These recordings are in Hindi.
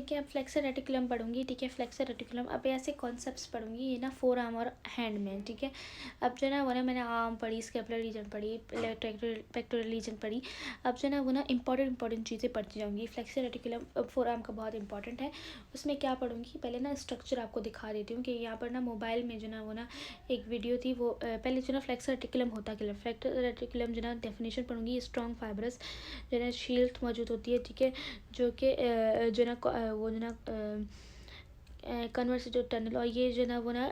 कि अब फ्लेक्सर रेटिकुलम पढ़ूंगी, ठीक है। फ्लेक्सर रेटिकुलम अब ऐसे कॉन्सेप्ट्स पढ़ूंगी ये ना फोर आर्म और हैंड में, ठीक है। अब जो ना वो ना मैंने आर्म पढ़ी, स्केपुलर रीजन पढ़ी, पेक्टोरल रीजन पढ़ी। अब जो ना वो ना इंपॉर्टेंट चीज़ें पढ़ती जाऊँगी। फ्लेक्सर रेटिकुलम फोर आर्म का बहुत इंपॉर्टेंट है। उसमें क्या पढ़ूंगी, पहले ना स्ट्रक्चर आपको दिखा देती हूँ कि यहाँ पर ना मोबाइल में जो ना वो ना एक वीडियो थी, वो पहले जो ना फ्लेक्सर रेटिकुलम होता क्या, फ्लेक्सर रेटिकुलम जो ना डेफिनेशन पढ़ूंगी। स्ट्रॉन्ग फाइबरस जो ना शील्ड मौजूद होती है, ठीक है, जो कि जो ना वो जो ना कन्वर्स जो टनल, और ये जो ना वो ना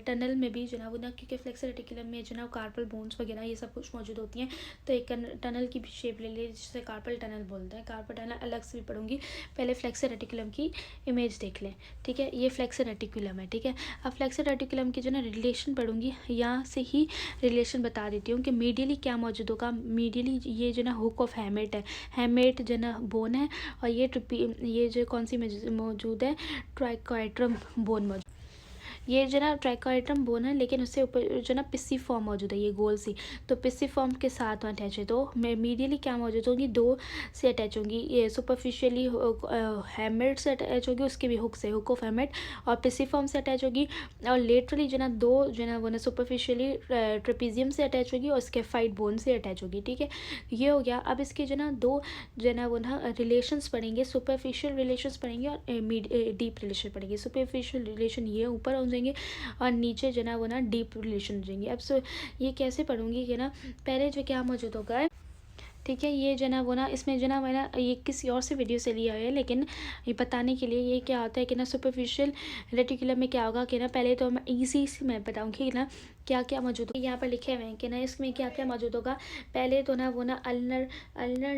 टनल में भी जो ना वो ना, क्योंकि फ्लेक्सर रेटिकुलम में जो ना कार्पल बोन्स वगैरह ये सब कुछ मौजूद होती हैं, तो एक टनल की भी शेप ले ली जिसे कार्पल टनल बोलते हैं। कार्पल टनल अलग से भी पढ़ूंगी, पहले फ्लेक्सर रेटिकुलम की इमेज देख लें, ठीक है। ये फ्लेक्सर रेटिकुलम है, ठीक है। अब फ्लेक्सर रेटिकुलम की जो ना रिलेशन पढ़ूंगी, यहाँ से ही रिलेशन बता देती हूँ कि मीडियली क्या मौजूद होगा। मीडियली ये जो ना हुक ऑफ हैमेट है, हैमेट जो ना बोन है, और ये जो कौन सी मौजूद है, ट्राइकोइट्रम बोन मौजूद। ये जो ना ट्राइकोइट्रम बोन है, लेकिन उससे ऊपर जो ना पिस्सी फॉर्म मौजूद है, ये गोल सी, तो पिस्सी फॉर्म के साथ में अटैच है। तो मीडियली क्या मौजूद होगी, दो से अटैच होंगी। ये सुपरफिशियली हैमेट से अटैच होगी, उसके भी हुक से, हुक ऑफ हैमेट, और पिस्सी फॉर्म से अटैच होगी। और लेटरली जो ना दो जो ना वो ना सुपरफिशियली ट्रेपीजियम से अटैच होगी, और स्केफाइड बोन से अटैच होगी, ठीक है। ये हो गया। अब इसके जो ना दो जो ना वो ना रिलेशंस पढ़ेंगे, सुपरफिशियल रिलेशंस पढ़ेंगे और डीप रिलेशन पढ़ेंगे। सुपरफिशियल रिलेशन ये ऊपर हो जाएंगे, और नीचे जो ना वो ना डीप रिलेशन हो जाएंगे। अब ये कैसे पढ़ूंगी कि ना, पहले जो क्या मौजूद होगा, ठीक है, ये जो ना वो ना इसमें जो ना मैंने ये किसी और से वीडियो से लिया है, लेकिन ये बताने के लिए ये क्या होता है कि ना सुपरफिशियल रेटिकुलम में क्या होगा कि ना, पहले तो मैं ईजी से मैं बताऊंगी कि ना क्या क्या मौजूद होगा। यहाँ पर लिखे हुए हैं कि ना इसमें क्या क्या मौजूद होगा। पहले तो ना वो ना अल्नर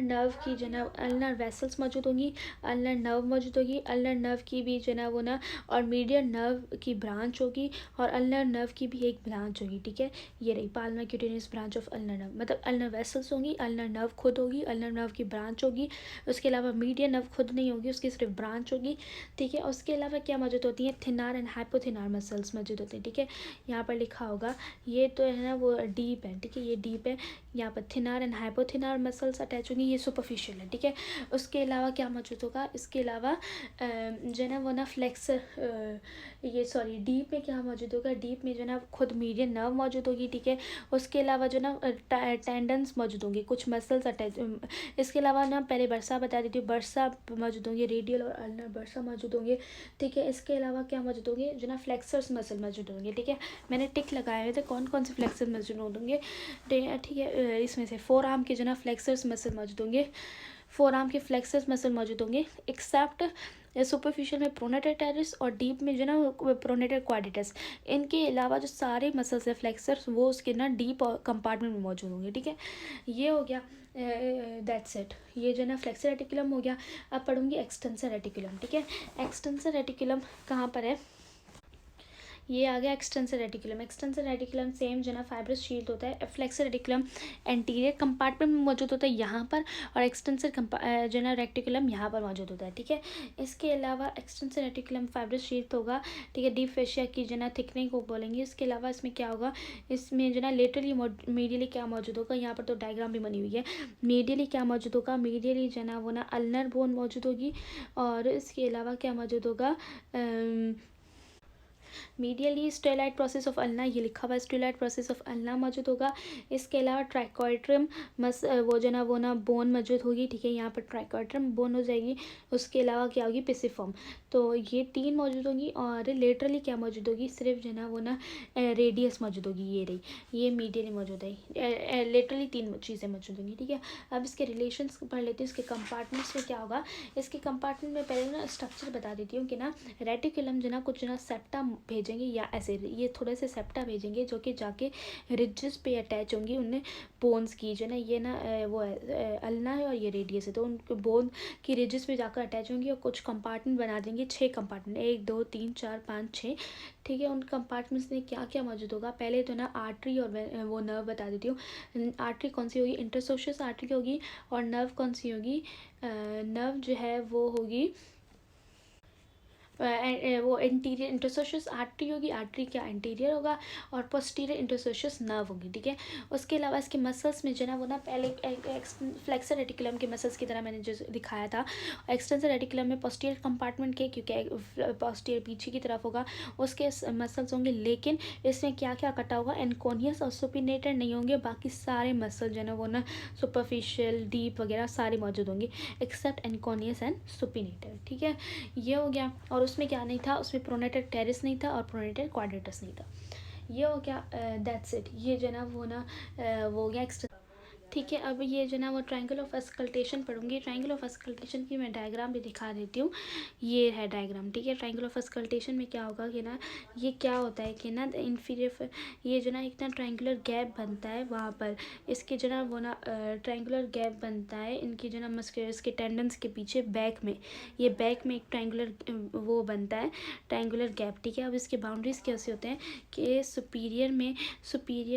नर्व की जो ना अल्नर वेसल्स मौजूद होंगी, अल्नर नर्व मौजूद होगी, अल्नर नर्व की भी जो ना वो ना, और मीडियन नर्व की ब्रांच होगी, और अल्नर नर्व की भी एक ब्रांच होगी, ठीक है। ये रही Palmer cutaneous branch of ulnar nerve, मतलब अल्नर वेसल्स होंगी, अल्नर नर्व खुद होगी, अल्नर नर्व की ब्रांच होगी। उसके अलावा मीडियन नर्व खुद नहीं होगी, उसकी सिर्फ ब्रांच होगी, ठीक है। उसके अलावा क्या मौजूद होती है, थिनार एंड हाइपोथिनार मसल्स मौजूद होते हैं, ठीक है। यहाँ पर लिखा होगा, ये तो है ना वो डीप है, ठीक है, ये डीप है। यहाँ पर थिनार एंड हाइपोथिनार मसल्स अटैच होंगी, ये सुपरफिशियल है, ठीक है। उसके अलावा क्या मौजूद होगा, इसके अलावा जो ना वो ना फ्लेक्सर ये सॉरी डीप में क्या मौजूद होगा, डीप में जो ना खुद मीडियन नर्व मौजूद होगी, ठीक है। उसके अलावा जो ना टेंडन्स मौजूद होंगे, कुछ मसल्स अटैच। इसके अलावा ना पहले बर्सा बता देती हूँ, बर्सा मौजूद होंगे, रेडियल और अल्नर बर्सा मौजूद होंगे, ठीक है। इसके अलावा क्या मौजूद होंगे, जो ना फ्लेक्सर्स मसल मौजूद होंगे, ठीक है। मैंने टिक लगाए हुए थे कौन कौन से फ्लेक्सर मसल मौजूद होंगे, ठीक है। इसमें से फोर आर्म के जो ना फ्लेक्सर्स मसल मौजूद होंगे, फोर आर्म के फ्लेक्सर्स मसल मौजूद होंगे, एक्सेप्ट सुपरफिशियल में प्रोनेटर टेरिस, और डीप में जो ना प्रोनेटर क्वाड्रिटस। इनके अलावा जो सारे मसल्स है फ्लेक्सर्स, वो उसके ना डीप कंपार्टमेंट में मौजूद होंगे, ठीक है। ये हो गया, दैट्स इट। ये जो ना फ्लेक्सर रेटिकुलम हो गया। अब पढ़ूंगी एक्सटेंसर रेटिकुलम, ठीक है। एक्सटेंसर रेटिकुलम कहाँ पर है, ये आ गया extensor reticulum. Extensor reticulum same जो ना फाइब्रस शील्ड होता है। फ्लेक्सर रेटिकुलम एंटीरियर कंपार्टमेंट में मौजूद होता है यहाँ पर, और एक्सटेंसर जो ना रेटिकुलम यहाँ पर मौजूद होता है, ठीक है। इसके अलावा एक्सटेंसर रेटिकुलम फाइब्रस शील्ड होगा, ठीक है। डीप फेशिया की जो ना थिकनिंग को बोलेंगे। इसके अलावा इसमें क्या होगा, इसमें जो ना लेटरली मीडियली क्या मौजूद होगा, यहाँ पर तो डायग्राम भी बनी हुई है। मीडियली क्या मौजूद होगा, मीडियली जो ना वो ना अल्नर बोन मौजूद होगी, और इसके अलावा क्या मौजूद होगा, medially stellite process of ulna, ये लिखा हुआ है स्टेलाइट प्रोसेस ऑफ अल्ना मौजूद होगा। इसके अलावा ट्राइकोइट्रम वो जो ना वो ना बोन मौजूद होगी, ठीक है। यहाँ पर ट्राइकोइट्रम बोन हो जाएगी। उसके अलावा क्या होगी, पिसिफॉर्म। तो ये तीन मौजूद होंगी, और लेटरली क्या मौजूद होगी, सिर्फ जो ना वो ना रेडियस मौजूद होगी, ये रही, ये मीडियली मौजूद है। लेटरली तीन चीज़ें मौजूद होंगी, ठीक है। अब इसके रिलेशंस पढ़ लेते हैं। इसके कंपार्टमेंट्स में क्या होगा, इसके कंपार्टमेंट में पहले ना स्ट्रक्चर बता देती हूँ कि ना रेटिकुलम जो ना कुछ ना सेप्टा भेजेंगे, या ऐसे ये थोड़े से सेप्टा भेजेंगे, जो कि जाके रिजेस पे अटैच होंगी उन्हें बोन्स की, जो ना ये ना वो है अल्ना है, और ये रेडियस है, तो उनके बोन की रिजेस पे जाकर अटैच होंगी, और कुछ कंपार्टमेंट बना देंगे, 6 कंपार्टमेंट, 1 2 3 4 5 6, ठीक है। उन कंपार्टमेंट्स में क्या क्या मौजूद होगा, पहले तो ना आर्टरी और वो नर्व बता देती हूँ। आर्टरी कौन सी होगी, इंटरसोशियस आर्टरी होगी, और नर्व कौन सी होगी, नर्व जो है वो होगी वो इंटीरियर इंटरसोशियस आर्टरी होगी, आर्टरी क्या इंटीरियर होगा, और पोस्टीरियर इंटरसोशियस नर्व होगी, ठीक है। उसके अलावा इसके मसल्स में जो ना वो ना पहले फ्लेक्सर रेटिकुलम के मसल्स की तरह मैंने जो दिखाया था, एक्सटेंसर रेटिकुलम में पोस्टीरियर कंपार्टमेंट के, क्योंकि पोस्टीरियर पीछे की तरफ होगा, उसके मसल्स होंगे, लेकिन इसमें क्या क्या कटा होगा, एनकोनियस और सुपिनेटेड नहीं होंगे, बाकी सारे मसल जो है ना वो ना सुपरफिशियल डीप वगैरह सारे मौजूद होंगे एक्सेप्ट एनकोनियस एंड सुपिनेटेड, ठीक है। ये हो गया। और उसमें क्या नहीं था, उसमें प्रोनेटेड टेरिस नहीं था और प्रोनेटेड क्वाड्रेटस नहीं था। ये हो गया, दैट्स इट। ये जो ना वो ना वो हो गया एक्स्ट्रा, ठीक है। अब ये जो ना वो ट्रायंगल ऑफ अस्कल्टेशन पढ़ूंगी। ट्रायंगल ऑफ अस्कल्टेशन की मैं डायग्राम भी दिखा देती हूँ। ये है डायग्राम, ठीक है। ट्रायंगल ऑफ अस्कल्टेशन में क्या होगा कि ना ये क्या होता है कि ना इन्फीरियर, ये जो ना एक ना ट्रायंगुलर गैप बनता है वहाँ पर, इसके जो ना वो ना ट्रायंगुलर गैप बनता है इनकी जो ना मस्कुलर के टेंडन्स के पीछे बैक में, ये बैक में एक ट्रायंगुलर वो बनता है ट्रायंगुलर गैप, ठीक है। अब इसके बाउंड्रीज कैसे होते हैं कि सुपीरियर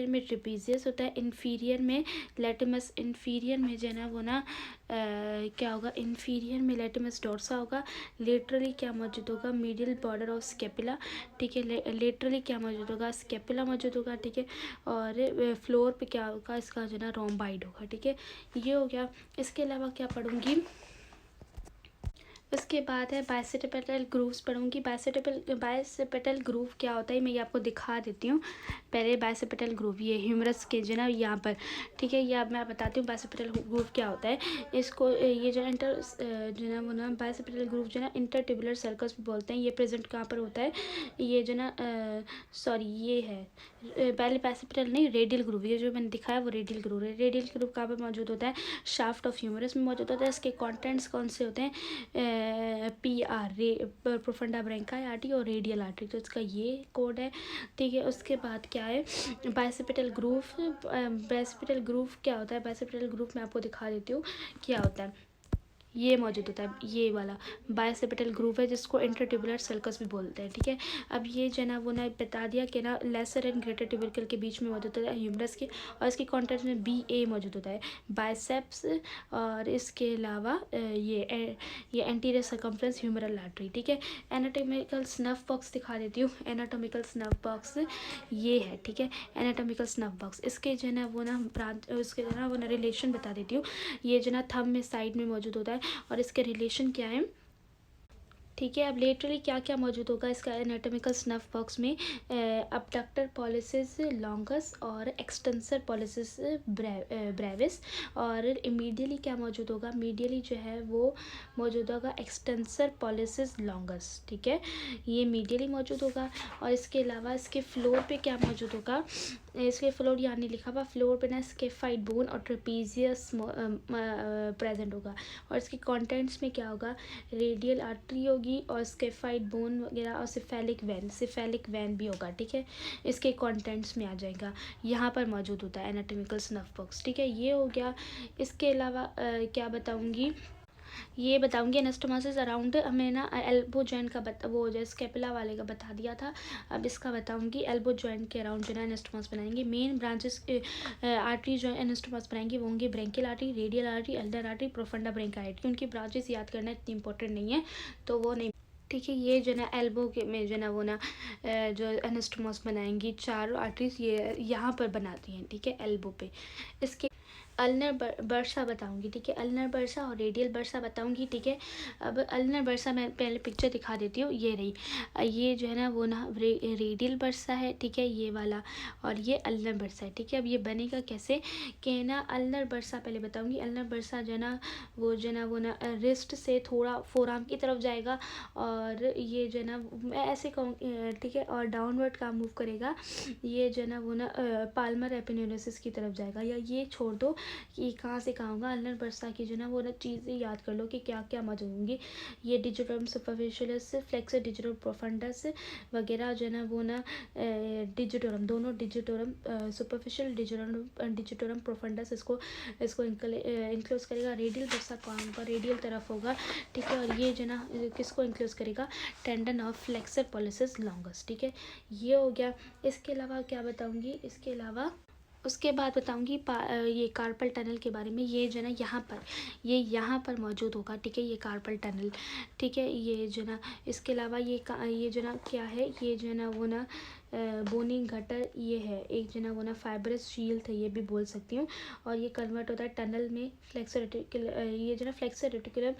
में ट्रेपीजियस होता है, इन्फीरियर में लेटिमस, इन्फीरियर में जो है ना वो ना क्या होगा, इन्फीरियर में लेटिमस डोर्सा होगा, लेटरली क्या मौजूद होगा, मीडियल बॉर्डर ऑफ स्केपुला, ठीक है। लेटरली क्या मौजूद होगा, स्केपुला मौजूद होगा, ठीक है। और फ्लोर पे क्या होगा, इसका जो है ना रोम्बाइड होगा, ठीक है। ये हो गया। इसके अलावा क्या पढ़ूंगी, उसके बाद है बाइसेप्टल ग्रूव्स पढ़ूंगी। बाइसेप्टल ग्रूव क्या होता है मैं ये आपको दिखा देती हूँ। पहले बाइसेप्टल ग्रूव, ये ह्यूमरस के जो ना यहाँ पर, ठीक है। ये अब मैं बताती हूँ बाइसेप्टल ग्रूव क्या होता है। इसको ये जो जो ना वो ना बाइसेप्टल ग्रूव जो ना इंटरट्यूबुलर सर्कल्स भी बोलते हैं। ये प्रेजेंट कहाँ पर होता है, ये जो ना सॉरी ये है पहले बाइसेप्टल नहीं, रेडियल ग्रूव, ये जो मैंने दिखाया वो रेडियल ग्रूव है। रेडियल ग्रूव कहाँ पर मौजूद होता है, शाफ्ट ऑफ ह्यूमरस में मौजूद होता है। इसके कॉन्टेंट्स कौन से होते हैं, PR प्रोफंडा ब्रैंकाई आर्टरी और रेडियल आर्टरी, तो इसका ये कोड है, ठीक है। उसके बाद क्या है बाइसेप्टल ग्रूव, बाइसेप्टल ग्रूव क्या होता है, बाइसेप्टल ग्रूव मैं आपको दिखा देती हूँ क्या होता है। ये मौजूद होता है, ये वाला बाइसेप्टल ग्रूव है जिसको इंटरट्यूबुलर सर्कस भी बोलते हैं, ठीक है। अब ये जो ना वो ना बता दिया कि ना लेसर एंड ग्रेटर ट्यूबरकल के बीच में मौजूद होता है ह्यूमरस के, और इसके कॉन्टेक्ट में BA मौजूद होता है, बाइसेप्स। और इसके अलावा ये एंटीरियर सर्कम्फ्रेंस ह्यूमरल आर्टरी, ठीक है। एनाटॉमिकल स्नफ बॉक्स दिखा देती हूँ। एनाटॉमिकल स्नफ बॉक्स ये है, ठीक है। एनाटॉमिकल स्नफ बॉक्स, इसके जो ना वो ना ब्रांच, उसके जो ना वो ना रिलेशन बता देती हूँ। ये जो ना थंब में साइड में मौजूद होता है और इसके रिलेशन क्या है, ठीक है। अब लेटरली क्या क्या मौजूद होगा इसका एनाटॉमिकल स्नफ बॉक्स में, अबडक्टर पॉलिसिस लॉन्गस और एक्सटेंसर पॉलिसिस ब्रेविस। और इमीडियली क्या मौजूद होगा, मीडियली जो है वो मौजूद होगा एक्सटेंसर पॉलिसिस लॉन्गस, ठीक है। ये मीडियली मौजूद होगा। और इसके अलावा इसके फ्लोर पे क्या मौजूद होगा, इसके फ्लोर यहाँ नहीं लिखा हुआ, फ्लोर पे ना स्केफाइड बोन और ट्रेपीजियस प्रेजेंट होगा। और इसके कंटेंट्स में क्या होगा, रेडियल आर्टरी होगी और स्केफाइड बोन वगैरह और सिफेलिक वैन भी होगा, ठीक है। इसके कंटेंट्स में आ जाएगा, यहाँ पर मौजूद होता है एनाटॉमिकल स्नफ बॉक्स, ठीक है। ये हो गया। इसके अलावा क्या बताऊँगी, ये बताऊंगी एनास्टोमोसिस अराउंड, हमें ना एल्बो जॉइंट का वो जो स्केपुला वाले का बता दिया था। अब इसका बताऊंगी एल्बो जॉइंट के अराउंड जो है एनास्टोमोस बनाएंगे। मेन ब्रांचेस आर्टरी जो एनास्टोमोस बनाएंगे वो होंगे brachial artery, radial artery, ulnar artery, profunda brachii artery. उनकी ब्रांचेस याद करना इतनी इंपॉर्टेंट नहीं है तो वो नहीं, ठीक है। ये जो ना एल्बो के में जो ना वो ना जो एनास्टोमोस बनाएंगी चारों आर्टरीज ये यहाँ पर बनाती हैं, ठीक है, एल्बो पे। इसके अल्नर बर्सा बताऊंगी, ठीक है। अल्नर बर्सा और रेडियल बर्सा बताऊंगी, ठीक है। अब अल्नर बर्सा मैं पहले पिक्चर दिखा देती हूँ, ये रही। ये जो है ना वो ना रेडियल बर्सा है, ठीक है, ये वाला। और ये अल्नर बर्सा है, ठीक है। अब ये बनेगा कैसे कि ना अल्नर बर्सा पहले बताऊंगी। अल्नर बर्सा जो ना वो ना रिस्ट से थोड़ा फोरआर्म की तरफ जाएगा और ये जो ना मैं ऐसे कहूँ, ठीक है, और डाउनवर्ड का मूव करेगा। ये जो ना वो ना पाल्मर एपिन्यूरोसिस की तरफ जाएगा, या ये छोड़ दो कि कहाँ से कहाँ होगा। अल्नर बर्सा की जो ना वो ना चीज़ें याद कर लो कि क्या क्या मौजूद होंगी। ये digitorum superficialis, flexor digitorum profundis वगैरह जो ना वो ना डिजिटोरम, दोनों डिजिटोरम सुपरफिशियल डिजिटोरम प्रोफंडस इसको इंक्लोज करेगा। रेडियल बर्सा कहाँ होगा, रेडियल तरफ होगा, ठीक है। और ये जो ना किसको इंक्लोज करेगा, tendon of flexor pollicis longus, ठीक है। ये हो गया। इसके अलावा क्या बताऊँगी, इसके अलावा उसके बाद बताऊंगी ये कार्पल टनल के बारे में। ये जो है ना यहाँ पर मौजूद होगा, ठीक है, ये कार्पल टनल, ठीक है। ये जो ना इसके अलावा ये जो ना क्या है, ये जो है ना वो ना बोनी गटर ये है, एक जो ना वो ना फाइब्रस शील्ड है, ये भी बोल सकती हूँ। और ये कन्वर्ट होता है टनल में फ्लेक्सर रेटिकुलम, ये जो ना फ्लेक्सर रेटिकुलम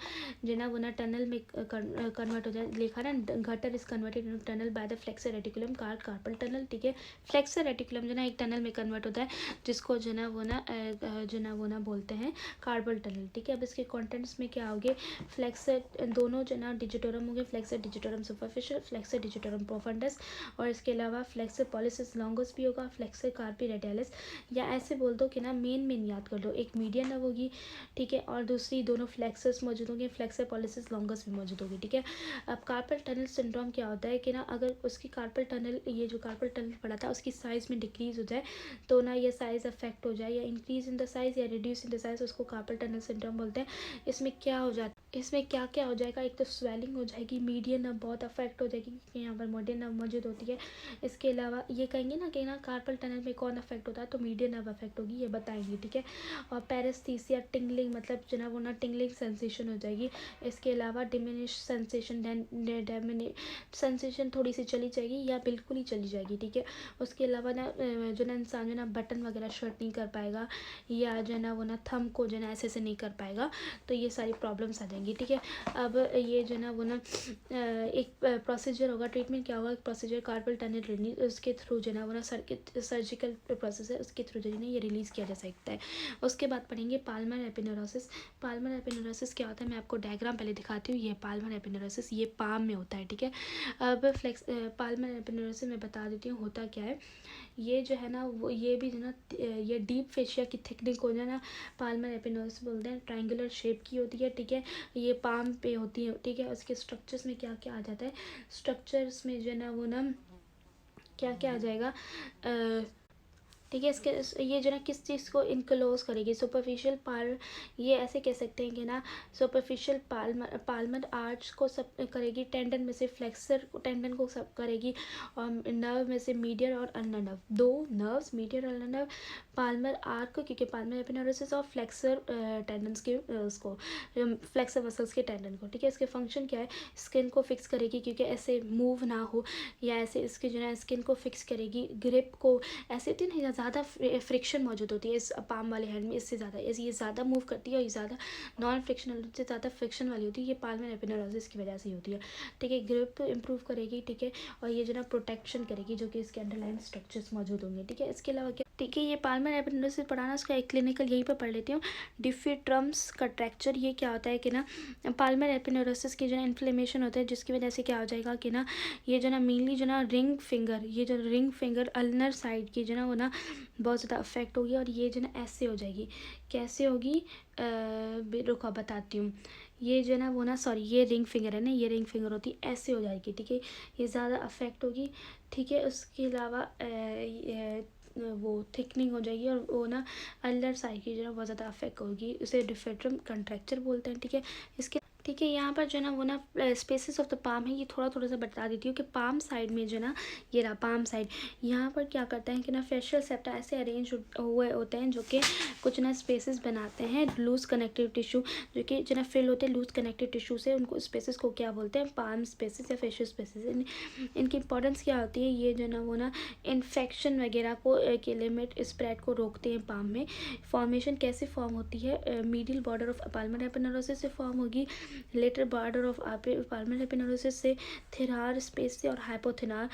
जो ना वो ना टनल में कन्वर्ट हो जाए, लिखा ना gutter is converted in tunnel by the flexor reticulum carpal tunnel, ठीक है। फ्लेक्सर रेटिकुलम जो ना एक टनल में कन्वर्ट होता है, जिसको जो ना वो ना बोलते हैं कार्पल टनल, ठीक है। अब इसके कॉन्टेंट्स में क्या होंगे, फ्लेक्सर दोनों जो ना डिजिटोरम होंगे, flexor digitorum superficial, flexor digitorum profundis, और इसके अलावा फ्लेक्सर पॉलिसिस लॉन्गस भी होगा, फ्लेक्सर कार्पी रेडियलिस, या ऐसे बोल दो कि ना मेन याद कर लो, एक मीडियन नर्व होगी, ठीक है, और दूसरी दोनों फ्लेक्सर्स मौजूद होंगे, फ्लेक्सर पॉलिसिस लॉन्गस भी मौजूद होगी, ठीक है। अब कार्पल टनल सिंड्रोम क्या होता है कि ना अगर उसकी कार्पल टनल, ये जो कार्पल टनल पड़ा था उसकी साइज में डिक्रीज हो जाए, तो ना ये साइज अफेक्ट हो जाए, या इंक्रीज इन द साइज या रिड्यूस इन द साइज, उसको कार्पल टनल सिंड्रोम बोलते हैं। इसमें क्या हो जाता है, इसमें क्या क्या हो जाएगा, एक तो स्वेलिंग हो जाएगी, मीडियन नर्व बहुत अफेक्ट हो जाएगी क्योंकि यहाँ पर मीडियन नर्व मौजूद होती है। इसके अलावा ये कहेंगे ना कि ना कार्पल टनल में कौन अफेक्ट होता है, तो मीडियन नर्व अफेक्ट होगी, ये बताएंगे, ठीक है। और पैरेस्थीसिया टिंगलिंग, मतलब जो ना वो ना टिंगलिंग सेंसेशन हो जाएगी। इसके अलावा डिमिनिश सेंसेशन, सेंसेशन थोड़ी सी चली जाएगी या बिल्कुल ही चली जाएगी, ठीक है। उसके अलावा ना जो ना इंसान जो ना बटन वगैरह शर्ट नहीं कर पाएगा, या जो ना वो ना थंब को जो ना ऐसे नहीं कर पाएगा, तो ये सारी प्रॉब्लम्स आ जाएंगी, ठीक है। अब ये जो ना वो ना एक प्रोसीजर होगा, ट्रीटमेंट क्या होगा, प्रोसीजर कार्पल टनल रिलीज, उसके थ्रू जो ना वो ना सर्जिकल प्रोसेस है, उसके थ्रू जो है ये रिलीज़ किया जा सकता है। उसके बाद पढ़ेंगे पाल्मर एपिनेरोसिस। पाल्मर एपिनेरोसिस क्या होता है, मैं आपको डायग्राम पहले दिखाती हूँ। ये पाल्मर एपिनेरोसिस ये पाम में होता है, ठीक है। अब पाल्मर एपिनेरोसिस मैं बता देती हूँ होता क्या है। ये जो है ना वो ये भी जो ना ये डीप फेशिया की थिकनिंग को जो है ना पाल्मर एपिनेरोसिस बोलते हैं, ट्रायंगुलर शेप की होती है, ठीक है। ये पाम पे होती है, ठीक है। उसके स्ट्रक्चर्स में क्या क्या आ जाता है, स्ट्रक्चर्स में जो है ना वो ना क्या क्या आ जाएगा, ठीक है। इसके ये जो ना किस चीज़ को इनक्लोज करेगी, सुपरफिशियल ये ऐसे कह सकते हैं कि ना सुपरफिशियल पाल्मर आर्च को सब करेगी, टेंडन में से फ्लेक्सर टेंडन को सब करेगी, और नर्व में से मीडियर और अल्नर नर्व, दो नर्व्स मीडियर और अल्नर नर्व, पाल्मर आर्क क्योंकि पाल्मर एपिनेरोसिस, और फ्लेक्सर टेंडन्स के उसको फ्लेक्सर मसल्स के टेंडन को, ठीक है। इसके फंक्शन क्या है, स्किन को फिक्स करेगी क्योंकि ऐसे मूव ना हो, या ऐसे इसके जो है स्किन को फिक्स करेगी, ग्रिप को ऐसे होती है ना, ज़्यादा फ्रिक्शन मौजूद होती है इस पाम वाले हैंड में, इससे ज़्यादा ये ज़्यादा मूव करती है, और ये ज़्यादा नॉन फ्रिक्शनल से ज़्यादा फ्रिक्शन वाली होती है, ये पाल्मर एपिनेरोसिस की वजह से ही होती है, ठीक है। ग्रिप इंप्रूव करेगी, ठीक है, और ये जो ना प्रोटेक्शन करेगी, जो कि इसके अंडरलाइन स्ट्रक्चर्स मौजूद होंगे, ठीक है। इसके अलावा क्या, ठीक है, ये पाल्मर एपिनेरोसिस पढ़ाना, उसका एक क्लिनिकल यहीं पर पढ़ लेती हूँ। डिफिट्रम्स कंट्रैक्चर, ये क्या होता है कि ना पाल्मर एपिनेरोसिस की जो ना इन्फ्लेमेशन होता है, जिसकी वजह से क्या हो जाएगा कि ना ये जो ना मेनली जो ना रिंग फिंगर, ये जो रिंग फिंगर अल्नर साइड की जो ना वो ना बहुत ज़्यादा अफेक्ट होगी, और ये जो ना ऐसे हो जाएगी, कैसे होगी, रुको बताती हूँ। ये जो ना वो ना सॉरी ये रिंग फिंगर है ना, ये रिंग फिंगर होती है, ऐसे हो जाएगी, ठीक है, ये ज़्यादा अफेक्ट होगी, ठीक है। उसके अलावा वो थिकनिंग हो जाएगी, और वो ना अल्नर साइड की जो ना बहुत ज़्यादा अफेक्ट होगी, उसे डिफेट्रम कंट्रैक्चर बोलते हैं, ठीक है। इसके ठीक है, यहाँ पर जो ना वो ना स्पेसिस ऑफ द पाम है, ये थोड़ा सा बता देती हूँ कि पाम साइड में जो ना ये रहा पाम साइड, यहाँ पर क्या करते हैं कि ना फेशियल सेप्टा ऐसे अरेंज हुए होते हैं, जो कि कुछ ना स्पेसिस बनाते हैं, लूज कनेक्टिव टिश्यू, जो कि जो ना फिल होते हैं लूज कनेक्टिव टिश्यू से, उनको स्पेसिस को क्या बोलते हैं, पाम स्पेसिस या फेशियल स्पेसिस। इनकी इंपॉर्टेंस क्या होती है, ये जो ना वो ना इन्फेक्शन वगैरह को के लिमिट स्प्रेड को रोकते हैं पाम में। फॉर्मेशन कैसे फॉर्म होती है, मिडिल बॉर्डर ऑफ पाल्मर एपिनेरोसिस से फॉर्म होगी, लेटर बॉर्डर ऑफ पाल्मर एपिनेरोसिस से, थिनार स्पेस से, और हाइपोथिनार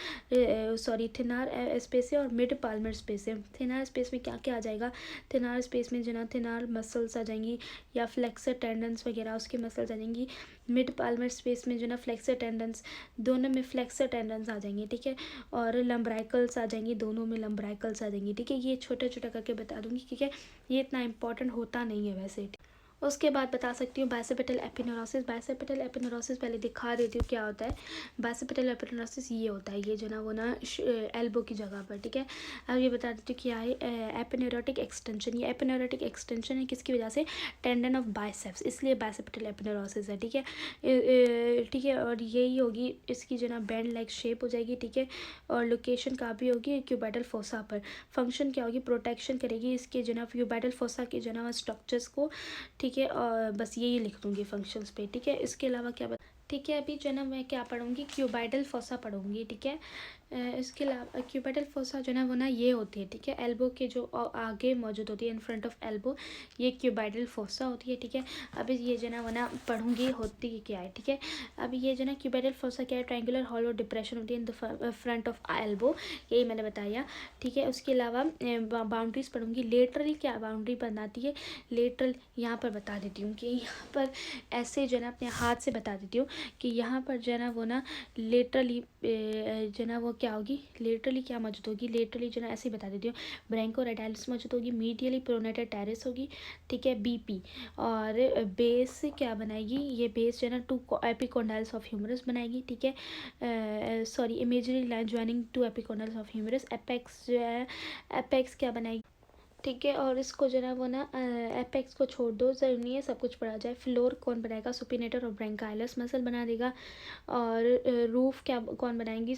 थिनार स्पेस से, और मिड पाल्मर स्पेस से। थिनार स्पेस में क्या क्या आ जाएगा, थिनार स्पेस में जो ना थिनार मसल्स आ जाएंगी, या फ्लेक्सर टेंडन्स वगैरह उसकी मसल्स आ जाएंगी। मिड पाल्मर स्पेस में जो ना फ्लेक्सर टेंडन्स, दोनों में फ्लेक्सर टेंडन्स आ जाएंगे, ठीक है, और लम्ब्राइकल्स आ जाएंगी, दोनों में लम्ब्राइकल्स आ जाएंगी, ठीक है। ये छोटा छोटा करके बता दूंगी, ठीक है, ये इतना इंपॉर्टेंट होता नहीं है वैसे। उसके बाद बता सकती हूँ बाइसेप्टल एपिनेुरोसिस। बाइसेप्टल एपिनेुरोसिस पहले दिखा देती हूँ क्या होता है। बाइसेप्टल एपिनेुरोसिस ये होता है, ये जो ना वो ना एल्बो की जगह पर, ठीक है। अब ये बता देती हूँ क्या है एपिनेुरोटिक एक्सटेंशन। ये एपिनेुरोटिक एक्सटेंशन है किसकी वजह से, टेंडन ऑफ बाइसेप्स, इसलिए बाइसेप्टल एपिनेुरोसिस है, ठीक है। ठीक है, और यही होगी इसकी जो ना बैंड लाइक शेप हो जाएगी, ठीक है। और लोकेशन कहाँ भी होगी, क्यूबाइडल फोसा पर। फंक्शन क्या होगी, प्रोटेक्शन करेगी इसके जो ना क्यूबाइडल फोसा के जो ना स्ट्रक्चर्स को, ठीक है। और बस यही लिख दूँगी फंक्शंस पे, ठीक है। इसके अलावा क्या ठीक है, अभी जो ना मैं क्या पढ़ूँगी, क्यूबाइडल फोसा पढ़ूँगी, ठीक है। इसके अलावा क्यूबाइडल फोसा जो ना वो ना ये होती है, ठीक है, एल्बो के जो आगे मौजूद होती है, इन फ्रंट ऑफ एल्बो, ये क्यूबाइडल फोसा होती है, ठीक है। अभी ये जो ना वो ना पढ़ूँगी होती क्या है, ठीक है। अभी ये जो ना क्यूबाइडल फोसा क्या है, ट्रायंगुलर हॉलो डिप्रेशन होती है in the front of elbow, यही मैंने बताया, ठीक है। उसके अलावा बाउंड्रीज पढ़ूँगी, लेटरली क्या बाउंड्री बनाती है, लेटरल यहाँ पर बता देती हूँ कि यहाँ पर ऐसे जो ना अपने हाथ से बता देती हूँ कि यहाँ पर जो ना वो ना लेटरली जो ना वो क्या होगी, लेटरली क्या मौजूद होगी, लेटरली जो ना ऐसे ही बता देती हूँ, ब्रैंकोरेडाइलिस मौजूद होगी, मीडियली प्रोनेटेड टेरिस होगी, ठीक है, बीपी। और बेस क्या बनाएगी, ये बेस जो है ना टू एपिकोंडाइल्स ऑफ ह्यूमरस बनाएगी, ठीक है। Sorry, imaginary line joining two epicondyles of humerus. Apex जो है, एपेक्स क्या बनाएगी, ठीक है। और इसको जो ना वो ना एपेक्स को छोड़ दो, ज़रूरी नहीं है सब कुछ पढ़ा जाए। फ्लोर कौन बनाएगा, सुपिनेटर और ब्रैंकाइलस मसल बना देगा। और रूफ क्या कौन बनाएंगी,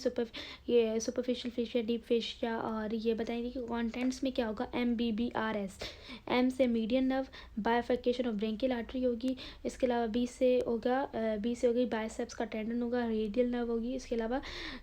ये सुपरफिशियल फेशिया, डीप फेशिया। और ये बताएंगे कि कॉन्टेंट्स में क्या होगा, MBBRS। एम से median nerve, bifurcation of brachial artery होगी। इसके अलावा बी से होगी बाइसेप्स का टेंडन होगा, रेडियल नर्व होगी। इसके अलावा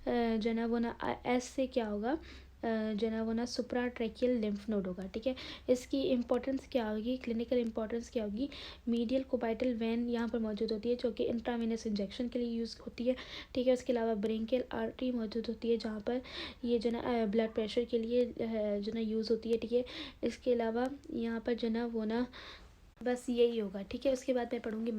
जो ना वो ना एस से क्या होगा, जो ना वो ना सुप्रा ट्रैकियल लिम्फ नोड होगा, ठीक है। इसकी इंपॉर्टेंस क्या होगी, क्लिनिकल इंपॉर्टेंस क्या होगी, मीडियल कोबाइटल वेन यहाँ पर मौजूद होती है जो कि इंट्रावेनस इंजेक्शन के लिए यूज़ होती है, ठीक है। उसके अलावा ब्रेंकियल आर्टरी मौजूद होती है जहाँ पर ये जो ना ब्लड प्रेशर के लिए जो ना यूज़ होती है, ठीक है। इसके अलावा यहाँ पर जो ना वो ना बस यही होगा, ठीक है। उसके बाद मैं पढ़ूँगी